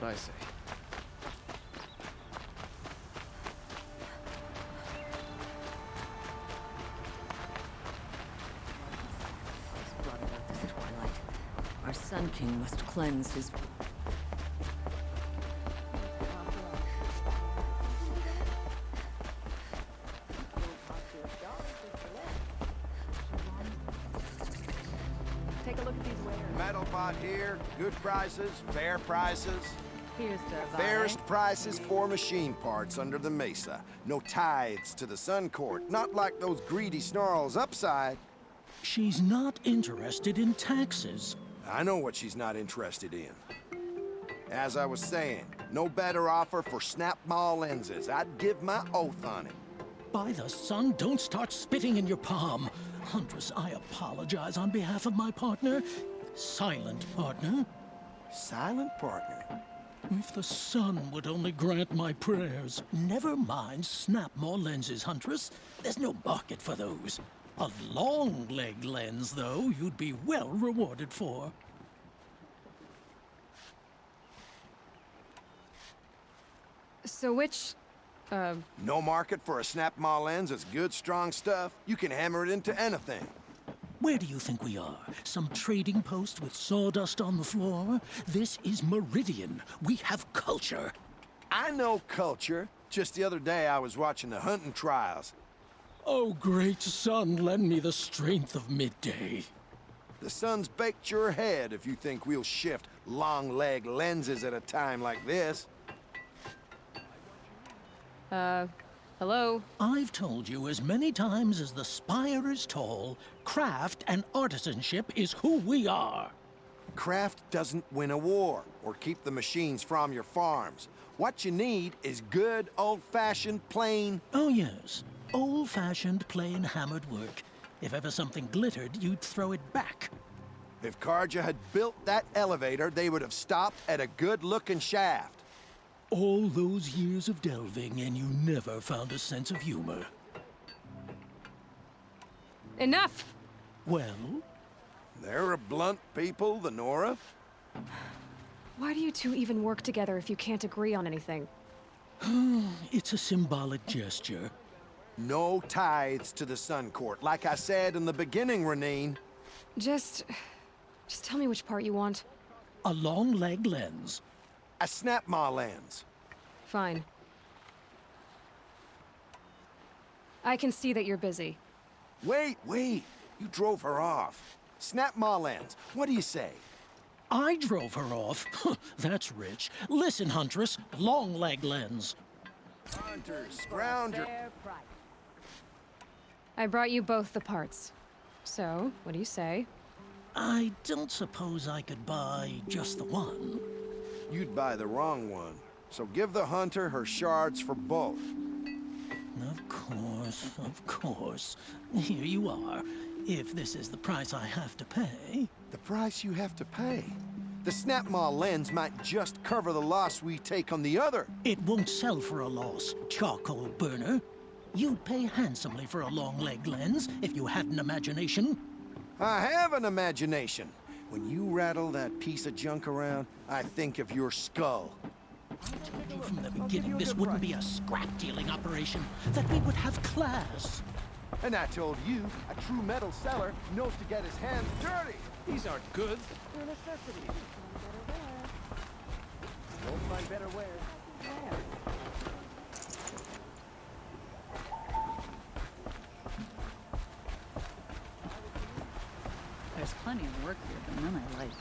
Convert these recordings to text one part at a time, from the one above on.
I say. Blood about this twilight. Our Sun King must cleanse his... Take a look at these wares. Metal pot here, good prices, fair prices. Here's to Fairest prices for machine parts under the mesa. No tithes to the Sun Court, not like those greedy snarls upside. She's not interested in taxes. I know what she's not interested in. As I was saying, no better offer for snap maw lenses. I'd give my oath on it. By the sun, don't start spitting in your palm. Huntress, I apologize on behalf of my partner. Silent partner. Silent partner? If the sun would only grant my prayers. Never mind snap maw lenses, Huntress. There's no market for those. A long leg lens, though, you'd be well rewarded for. So which, No market for a snap maw lens is good, strong stuff. You can hammer it into anything. Where do you think we are? Some trading post with sawdust on the floor? This is Meridian. We have culture. I know culture. Just the other day, I was watching the hunting trials. Oh, great sun, lend me the strength of midday. The sun's baked your head if you think we'll shift long leg lenses at a time like this. hello? I've told you as many times as the spire is tall, craft and artisanship is who we are. Craft doesn't win a war or keep the machines from your farms. What you need is good, old-fashioned, plain... Oh, yes. Old-fashioned, plain hammered work. If ever something glittered, you'd throw it back. If Karja had built that elevator, they would have stopped at a good-looking shaft. All those years of delving, and you never found a sense of humor. Enough! Well? They're a blunt people, the Nora. Why do you two even work together if you can't agree on anything? It's a symbolic gesture. No tithes to the Sun Court. Like I said in the beginning, Renine. Just tell me which part you want. A long leg lens. A snap maw lens. Fine. I can see that you're busy. Wait. You drove her off. Snap maw lens. What do you say? I drove her off. That's rich. Listen, Huntress, long leg lens. Hunters, scrounger. I brought you both the parts. So, what do you say? I don't suppose I could buy just the one. You'd buy the wrong one. So give the hunter her shards for both. Of course. Here you are. If this is the price I have to pay. The price you have to pay? The snap maw lens might just cover the loss we take on the other. It won't sell for a loss, charcoal burner. You'd pay handsomely for a long leg lens if you had an imagination. I have an imagination. When you rattle that piece of junk around, I think of your skull. I told you from the beginning this wouldn't be a scrap-dealing operation, that we would have class. And I told you, a true metal seller knows to get his hands dirty. These aren't goods. They're necessities. Don't find better wares. There's plenty of work here, but none I like.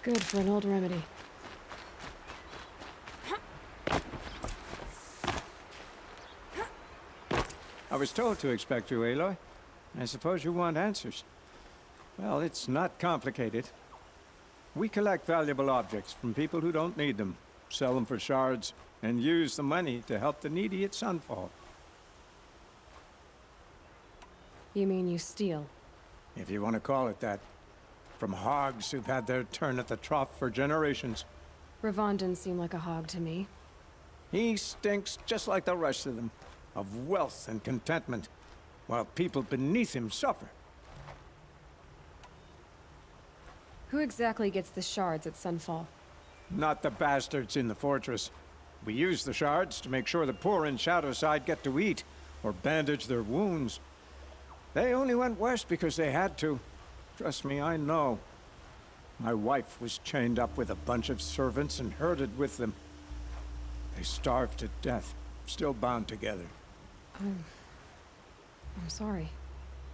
Good for an old remedy. I was told to expect you, Aloy. I suppose you want answers. Well, it's not complicated. We collect valuable objects from people who don't need them, sell them for shards, and use the money to help the needy at Sunfall. You mean you steal? If you want to call it that. From hogs who've had their turn at the trough for generations. Ravon didn't seem like a hog to me. He stinks just like the rest of them, of wealth and contentment, while people beneath him suffer. Who exactly gets the shards at Sunfall? Not the bastards in the fortress. We use the shards to make sure the poor in Shadowside get to eat, or bandage their wounds. They only went west because they had to. Trust me, I know. My wife was chained up with a bunch of servants and herded with them. They starved to death, still bound together. I'm sorry.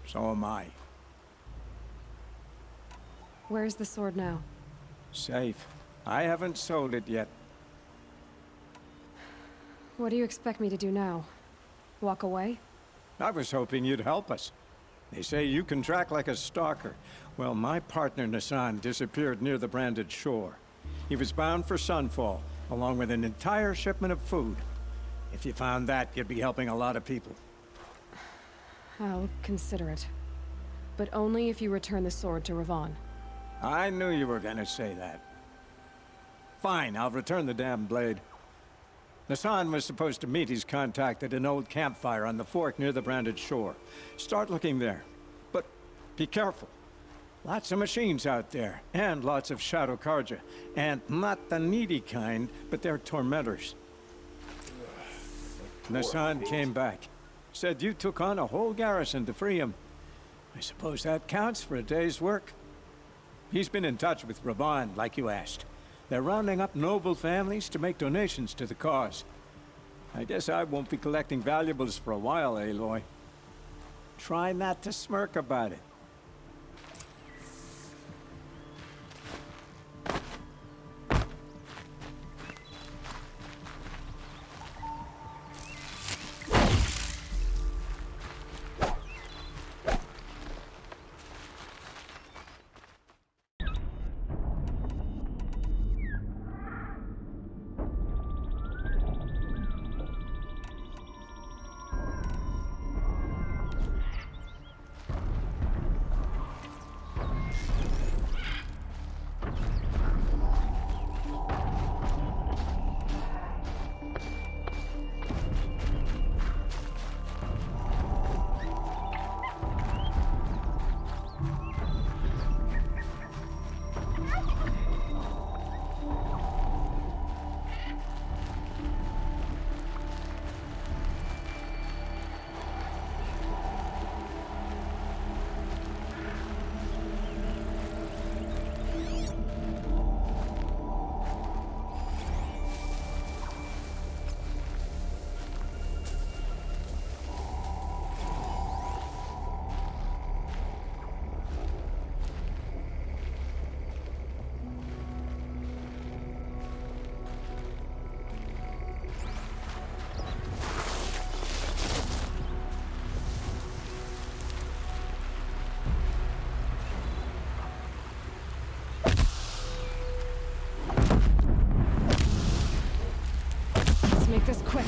So am I. Where's the sword now? Safe. I haven't sold it yet. What do you expect me to do now? Walk away? I was hoping you'd help us. They say you can track like a stalker. Well, my partner Nassan disappeared near the branded shore. He was bound for Sunfall, along with an entire shipment of food. If you found that, you'd be helping a lot of people. I'll consider it. But only if you return the sword to Ravon. I knew you were gonna say that. Fine, I'll return the damn blade. Nassan was supposed to meet his contact at an old campfire on the fork near the branded shore. Start looking there. But be careful. Lots of machines out there, and lots of Shadow Karja. And not the needy kind, but they're tormentors. Nassan came back. Said you took on a whole garrison to free him. I suppose that counts for a day's work. He's been in touch with Ravon, like you asked. They're rounding up noble families to make donations to the cause. I guess I won't be collecting valuables for a while, Aloy. Try not to smirk about it. Make this quick.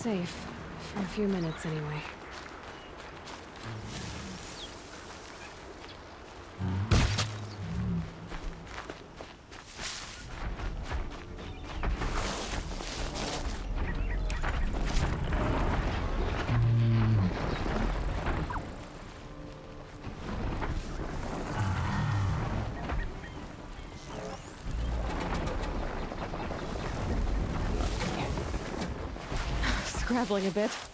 Safe. For a few minutes, anyway. Scrabbling a bit.